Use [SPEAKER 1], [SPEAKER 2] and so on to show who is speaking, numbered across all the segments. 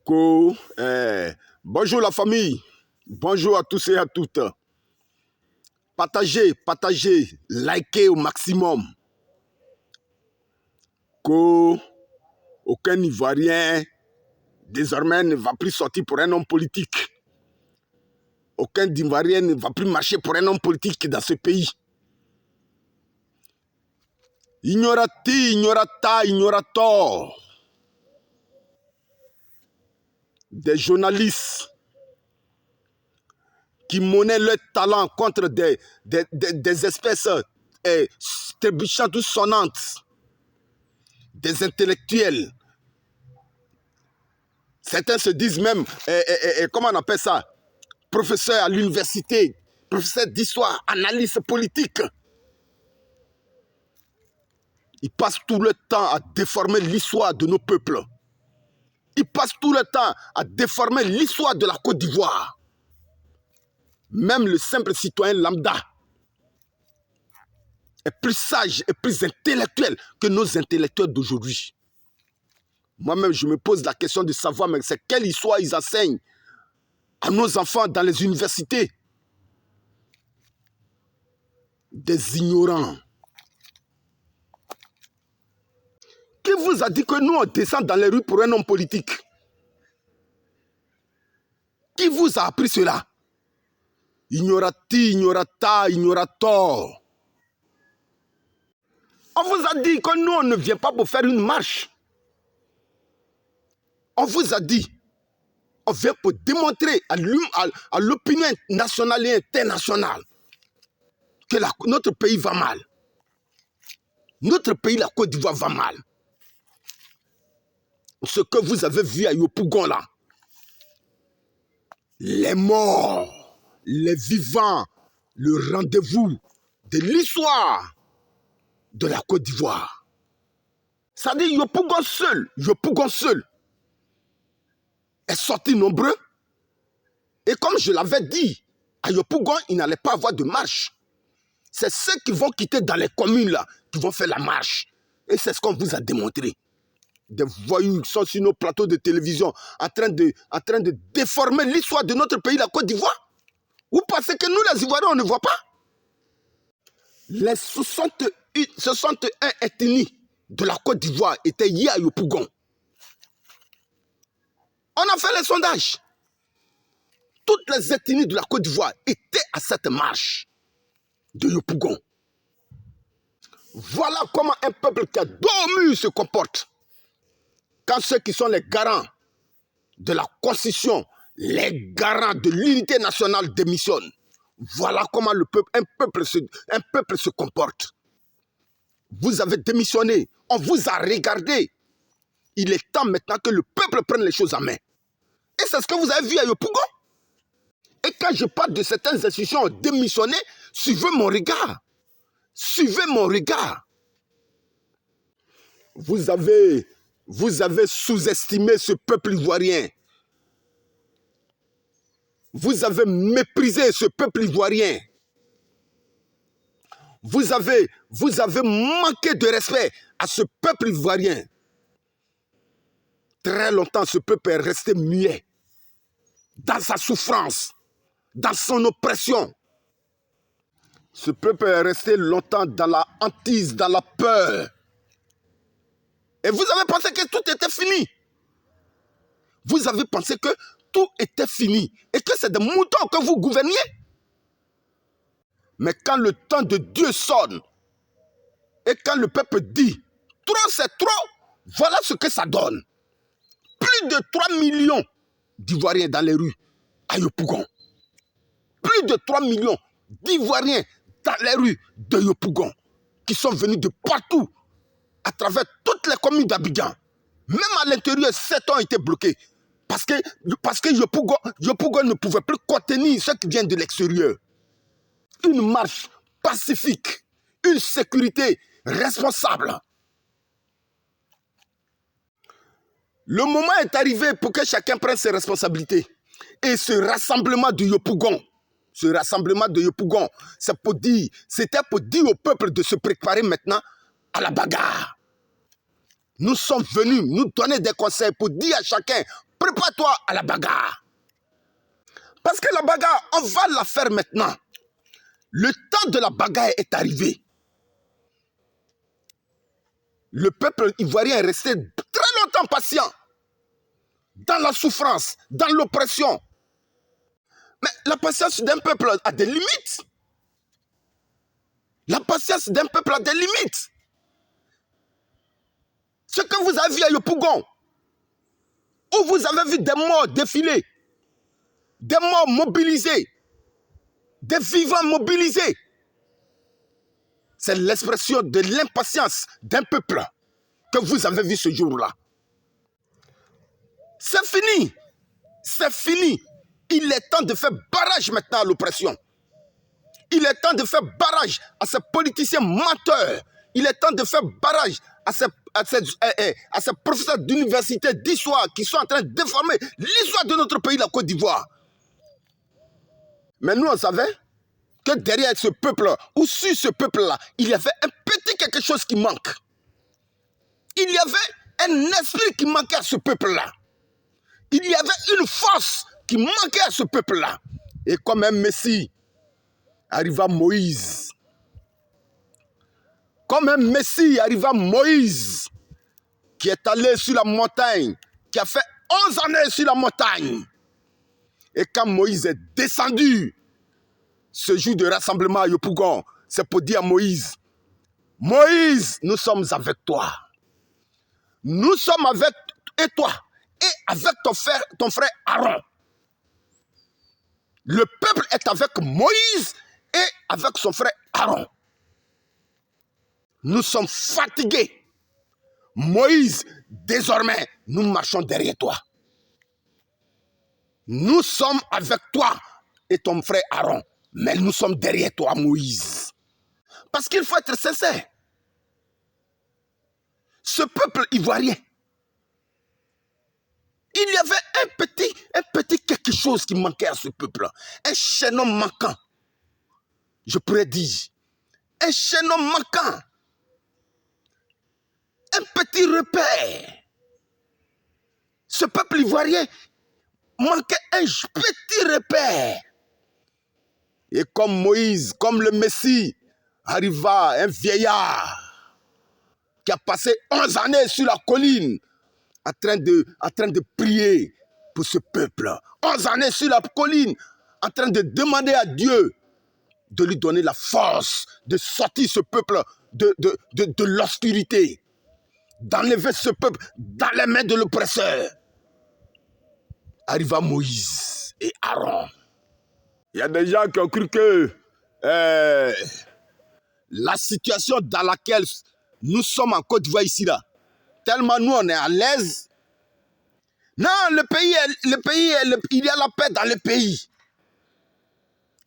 [SPEAKER 1] Bonjour la famille, bonjour à tous et à toutes. Partagez, likez au maximum. Aucun Ivoirien désormais ne va plus sortir pour un homme politique. Aucun Ivoirien ne va plus marcher pour un homme politique dans ce pays. Ignorati, ignorata, ignorator. Des journalistes qui monnaient leur talent contre des espèces trébuchantes ou sonnantes, des intellectuels. Certains se disent même, comment on appelle ça, professeur à l'université, professeur d'histoire, analyste politique. Ils passent tout le temps à déformer l'histoire de nos peuples. Ils passent tout le temps à déformer l'histoire de la Côte d'Ivoire. Même le simple citoyen lambda est plus sage et plus intellectuel que nos intellectuels d'aujourd'hui. Moi-même, je me pose la question de savoir, mais c'est quelle histoire ils enseignent à nos enfants dans les universités. Des ignorants. Qui vous a dit que nous, on descend dans les rues pour un homme politique? Qui vous a appris cela? Ignorati, ignorata, ignorator. On vous a dit que nous, on ne vient pas pour faire une marche. On vous a dit, on vient pour démontrer à l'opinion nationale et internationale que notre pays va mal. Notre pays, la Côte d'Ivoire, va mal. Ce que vous avez vu à Yopougon là, les morts, les vivants, le rendez-vous de l'histoire de la Côte d'Ivoire. Ça dit Yopougon seul est sorti nombreux. Et comme je l'avais dit, à Yopougon, il n'allait pas avoir de marche. C'est ceux qui vont quitter dans les communes là, qui vont faire la marche. Et c'est ce qu'on vous a démontré. Des voyous qui sont sur nos plateaux de télévision en train de déformer l'histoire de notre pays, la Côte d'Ivoire. Vous pensez que nous, les Ivoiriens, on ne voit pas? Les 61 ethnies de la Côte d'Ivoire étaient hier à Yopougon. On a fait les sondages. Toutes les ethnies de la Côte d'Ivoire étaient à cette marche de Yopougon. Voilà comment un peuple qui a dormi se comporte. Quand ceux qui sont les garants de la Constitution, les garants de l'unité nationale démissionnent. Voilà comment un peuple se comporte. Vous avez démissionné, on vous a regardé. Il est temps maintenant que le peuple prenne les choses en main. Et c'est ce que vous avez vu à Yopougon. Et quand je parle de certaines institutions démissionnées, suivez mon regard. Suivez mon regard. Vous avez sous-estimé ce peuple ivoirien. Vous avez méprisé ce peuple ivoirien. Vous avez manqué de respect à ce peuple ivoirien. Très longtemps, ce peuple est resté muet. Dans sa souffrance, dans son oppression. Ce peuple est resté longtemps dans la hantise, dans la peur. Et vous avez pensé que tout était fini. Vous avez pensé que tout était fini et que c'est des moutons que vous gouverniez. Mais quand le temps de Dieu sonne et quand le peuple dit « trop c'est trop », voilà ce que ça donne. Plus de 3 millions d'Ivoiriens dans les rues à Yopougon. Plus de 3 millions d'Ivoiriens dans les rues de Yopougon qui sont venus de partout à travers toutes les communes d'Abidjan. Même à l'intérieur, 7 ont été bloqués. Parce que Yopougon ne pouvait plus contenir ceux qui viennent de l'extérieur. Une marche pacifique, une sécurité responsable. Le moment est arrivé pour que chacun prenne ses responsabilités. Et ce rassemblement de Yopougon, c'était pour dire au peuple de se préparer maintenant à la bagarre. Nous sommes venus nous donner des conseils pour dire à chacun, prépare-toi à la bagarre. Parce que la bagarre, on va la faire maintenant. Le temps de la bagarre est arrivé. Le peuple ivoirien est resté très longtemps patient. Dans la souffrance, dans l'oppression. Mais la patience d'un peuple a des limites. La patience d'un peuple a des limites. Ce que vous avez vu à Yopougon, où vous avez vu des morts défiler, des morts mobilisés, des vivants mobilisés, c'est l'expression de l'impatience d'un peuple que vous avez vu ce jour-là. C'est fini. C'est fini. Il est temps de faire barrage maintenant à l'oppression. Il est temps de faire barrage à ces politiciens menteurs. Il est temps de faire barrage à ces professeurs d'université d'histoire qui sont en train de déformer l'histoire de notre pays, la Côte d'Ivoire. Mais nous, on savait que derrière ce peuple, ou sur ce peuple-là, il y avait un petit quelque chose qui manque. Il y avait un esprit qui manquait à ce peuple-là. Il y avait une force qui manquait à ce peuple-là. Et comme un Messie, arriva Moïse. Comme un Messie, arriva Moïse, qui est allé sur la montagne, qui a fait 11 années sur la montagne. Et quand Moïse est descendu, ce jour de rassemblement à Yopougon, c'est pour dire à Moïse, Moïse, nous sommes avec toi. Nous sommes avec toi et avec ton frère Aaron. Le peuple est avec Moïse et avec son frère Aaron. Nous sommes fatigués. Moïse, désormais, nous marchons derrière toi. Nous sommes avec toi et ton frère Aaron. Mais nous sommes derrière toi, Moïse. Parce qu'il faut être sincère. Ce peuple ivoirien, il y avait un petit quelque chose qui manquait à ce peuple. Un chaînon manquant. Je pourrais dire. Un chaînon manquant. Un petit repère. Ce peuple ivoirien manquait un petit repère. Et comme Moïse, comme le Messie, arriva un vieillard qui a passé 11 années sur la colline en train de prier pour ce peuple. 11 années sur la colline en train de demander à Dieu de lui donner la force de sortir ce peuple de l'obscurité, d'enlever ce peuple dans les mains de l'oppresseur. Arriva Moïse et Aaron. Il y a des gens qui ont cru que la situation dans laquelle nous sommes en Côte d'Ivoire ici, là, tellement nous on est à l'aise. Non, le pays, il y a la paix dans le pays.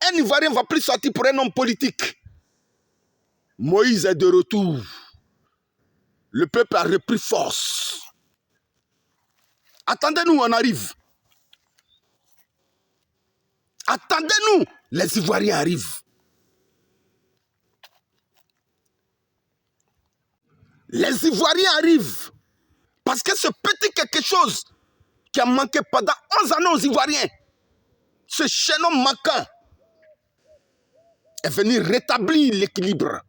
[SPEAKER 1] Un Ivoirien ne va plus sortir pour un homme politique. Moïse est de retour. Le peuple a repris force. Attendez-nous, on arrive. Attendez-nous, les Ivoiriens arrivent. Les Ivoiriens arrivent. Parce que ce petit quelque chose qui a manqué pendant 11 années aux Ivoiriens, ce chaînon manquant, est venu rétablir l'équilibre.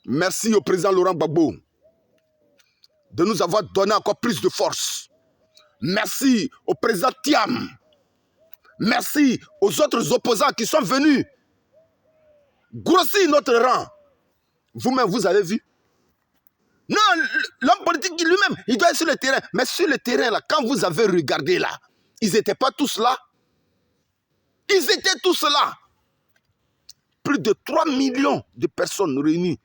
[SPEAKER 1] Merci au président Laurent Gbagbo de nous avoir donné encore plus de force. Merci au président Thiam. Merci aux autres opposants qui sont venus grossir notre rang. Vous-même, vous avez vu. Non, l'homme politique lui-même, il doit être sur le terrain. Mais sur le terrain, là, quand vous avez regardé là, ils n'étaient pas tous là. Ils étaient tous là. Plus de 3 millions de personnes réunies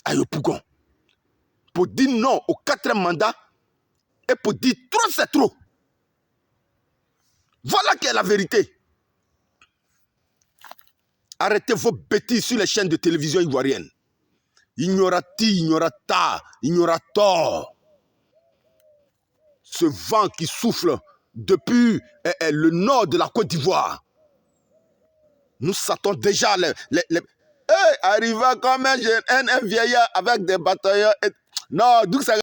[SPEAKER 1] à Yopougon pour dire non au 4e mandat et pour dire trop c'est trop. Voilà qui est la vérité. Arrêtez vos bêtises sur les chaînes de télévision ivoiriennes. Ignorati, ignorata, ignorator. Ce vent qui souffle depuis le nord de la Côte d'Ivoire. Nous sentons déjà Hey, arriva comme un vieillard avec des bataillons. Non, d'où ça